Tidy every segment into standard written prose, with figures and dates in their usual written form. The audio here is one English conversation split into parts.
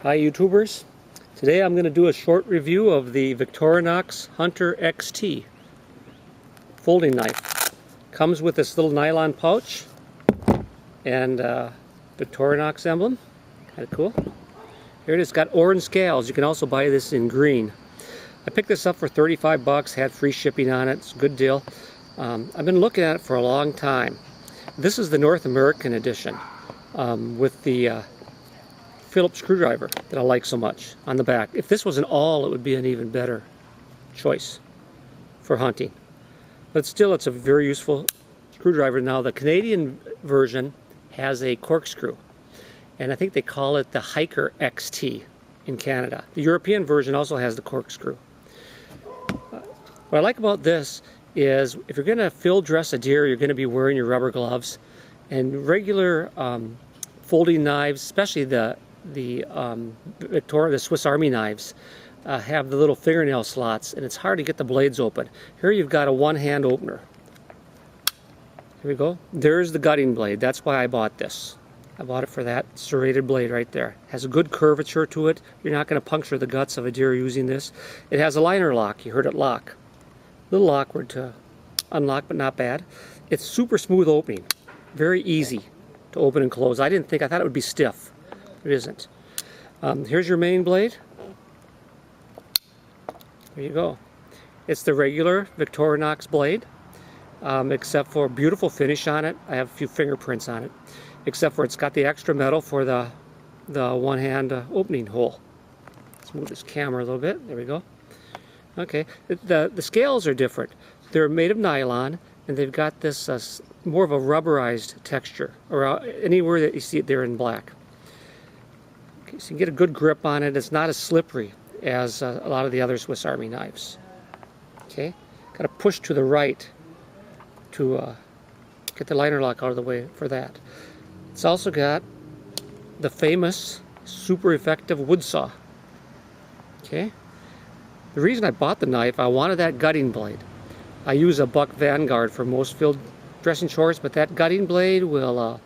Hi YouTubers, today I'm going to do a short review of the Victorinox Hunter XT folding knife. Comes with this little nylon pouch and Victorinox emblem, kind of cool. Here it is, got orange scales. You can also buy this in green. I picked this up for 35 bucks, had free shipping on it. It's a good deal. I've been looking at it for a long time. This is the North American edition with the Phillips screwdriver that I like so much on the back. If this was an awl, it would be an even better choice for hunting. But still, it's a very useful screwdriver. Now, the Canadian version has a corkscrew, and I think they call it the Hiker XT in Canada. The European version also has the corkscrew. What I like about this is if you're going to field dress a deer, you're going to be wearing your rubber gloves, and regular folding knives, especially the Swiss Army knives, have the little fingernail slots, and it's hard to get the blades open. Here you've got a one-hand opener. Here we go. There's the gutting blade. That's why I bought this. I bought it for that serrated blade right there. Has a good curvature to it. You're not going to puncture the guts of a deer using this. It has a liner lock. You heard it lock. A little awkward to unlock, but not bad. It's super smooth opening. Very easy to open and close. I thought it would be stiff. It isn't. Here's your main blade. There you go. It's the regular Victorinox blade, except for beautiful finish on it. I have a few fingerprints on it, except for it's got the extra metal for the one-hand opening hole. Let's move this camera a little bit. There we go. Okay. The scales are different. They're made of nylon, and they've got this more of a rubberized texture. Or anywhere that you see it, they're in black. So you can get a good grip on it. It's not as slippery as a lot of the other Swiss Army knives. Okay, got to push to the right to get the liner lock out of the way for that. It's also got the famous super effective wood saw. Okay, the reason I bought the knife, I wanted that gutting blade. I use a Buck Vanguard for most field dressing chores, but that gutting blade will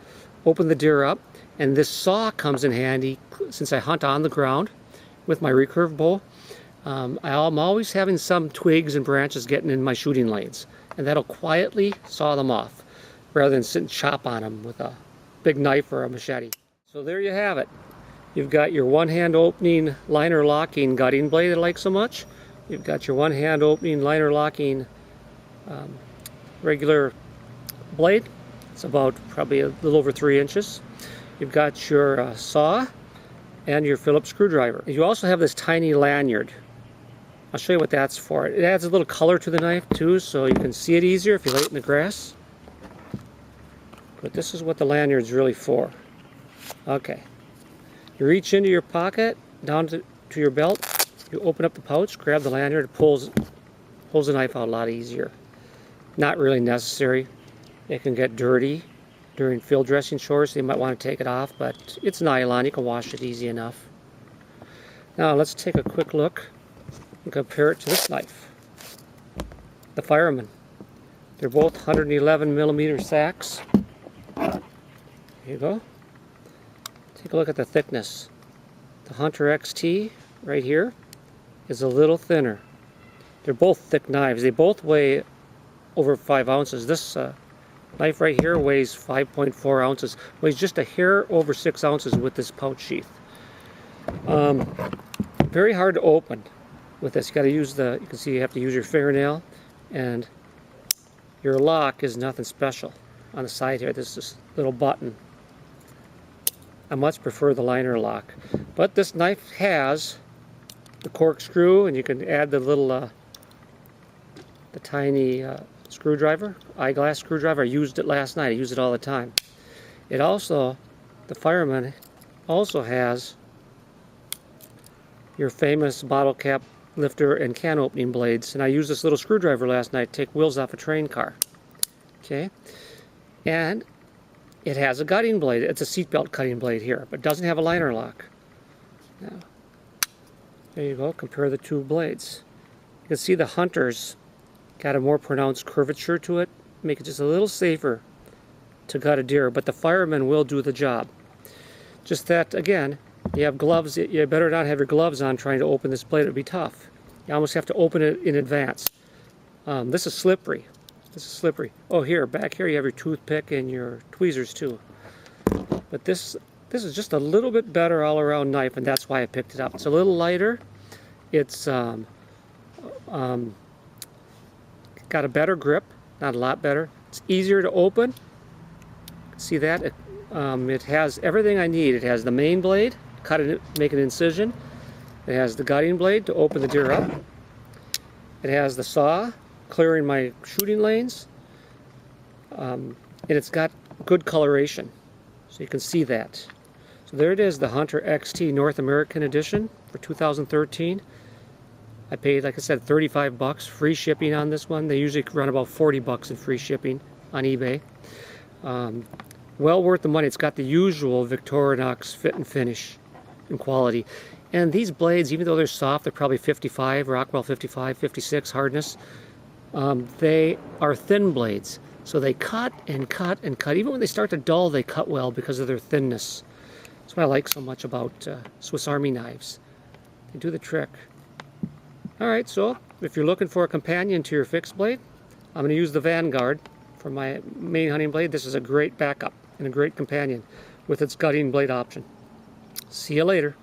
open the deer up. And this saw comes in handy since I hunt on the ground with my recurve bow. I'm always having some twigs and branches getting in my shooting lanes, and that'll quietly saw them off rather than sit and chop on them with a big knife or a machete. So there you have it. You've got your one-hand opening liner locking gutting blade that I like so much. You've got your one-hand opening liner locking regular blade. It's about probably a little over 3 inches. You've got your saw and your Phillips screwdriver. You also have this tiny lanyard. I'll show you what that's for. It adds a little color to the knife too, so you can see it easier if you lay it in the grass. But this is what the lanyard's really for. Okay. You reach into your pocket, down to your belt, you open up the pouch, grab the lanyard, it pulls the knife out a lot easier. Not really necessary. It can get dirty during field dressing chores, so you might want to take it off, but it's nylon, you can wash it easy enough. Now let's take a quick look and compare it to this knife, the Fireman. They're both 111 millimeter SAKs. Here you go. Take a look at the thickness. The Hunter XT right here is a little thinner. They're both thick knives. They both weigh over 5 ounces. This knife right here weighs 5.4 ounces. Weighs just a hair over 6 ounces with this pouch sheath. Very hard to open with this. You got to use you can see you have to use your fingernail, and your lock is nothing special. On the side here, there's this little button. I much prefer the liner lock, but this knife has the corkscrew, and you can add the little, the tiny screwdriver, eyeglass screwdriver. I used it last night. I use it all the time. It also, the Fireman also has your famous bottle cap lifter and can opening blades, and I used this little screwdriver last night to take wheels off a train car. Okay, and it has a gutting blade. It's a seatbelt cutting blade here, but doesn't have a liner lock. Now, there you go. Compare the two blades. You can see the Hunter's got a more pronounced curvature to it, make it just a little safer to gut a deer, but the Fireman will do the job. Just that, again, You have gloves, you better not have your gloves on trying to open this blade. It would be tough. You almost have to open it in advance. This is slippery. This is slippery. Oh, here, back here you have your toothpick and your tweezers too. But this is just a little bit better all-around knife, and that's why I picked it up. It's a little lighter. It's got a better grip, not a lot better. It's easier to open. See that? It has everything I need. It has the main blade, cut it, make an incision. It has the gutting blade to open the deer up. It has the saw, clearing my shooting lanes. And it's got good coloration, so you can see that. So there it is, the Hunter XT North American Edition for 2013. I paid, like I said, 35 bucks, free shipping on this one. They usually run about 40 bucks in free shipping on eBay. Well worth the money. It's got the usual Victorinox fit and finish and quality. And these blades, even though they're soft, they're probably 55, Rockwell 55, 56 hardness. They are thin blades. So they cut and cut and cut. Even when they start to dull, they cut well because of their thinness. That's what I like so much about Swiss Army knives. They do the trick. Alright, so if you're looking for a companion to your fixed blade, I'm going to use the Vanguard for my main hunting blade. This is a great backup and a great companion with its gutting blade option. See you later.